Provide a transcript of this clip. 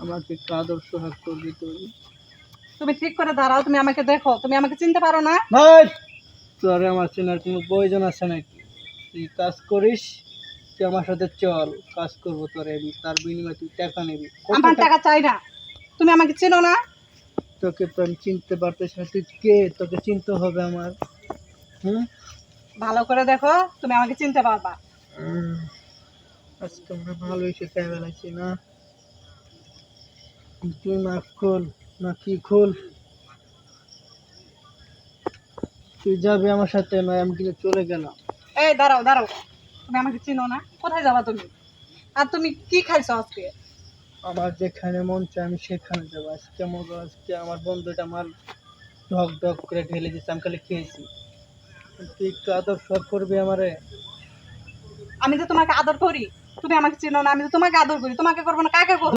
আমাকে একটু আদর সোহাগ করবি তুই। তুমি ঠিক করে দাঁড়াও, তুমি আমাকে দেখো, তুমি আমাকে চিনতে পারো না? ভাই তোর আমার চেনার কোনো প্রয়োজন আছে নাকি? তুই কাজ করিস, তুই আমার সাথে চল, কাজ করবো তোর, আমি তার বিনিময়ে তুই টাকা নিবি। কত আমার টাকা চাই না। তুমি আমাকে চেনো না? তোকে তো আমি চিনতে পারতেছি না, তুই কে? তোকে চিনতে হবে আমার। হুম ভালো করে দেখো, তুমি আমাকে চিনতে পারবা। আজকে আমরা ভালোই শেখাই বেলাইছি না। তুই মাফ খোল না, কি খোল? তুই যাবি আমার সাথে, নয় আমি কিন্তু চলে গেলাম। এই দাঁড়াও দাঁড়াও, তুমি আমাকে চিনো না? কোথায় যাবা তুমি? আর তুমি কি খাইছো আজকে? আমার যেখানে মন চায় আমি সেখানে যাবো। আজকে আজকে আমার বন্ধুটা আমার ঢক ঢক করে ঢেলে দিচ্ছে, আমি খালি খেয়েছি। তুই একটু আদর সব করবি আমারে। আমি যে তোমাকে আদর করি, তুমি আমাকে চিনো না? আমি তো তোমাকে আদর করি, তোমাকে করবো না কাকে করবো?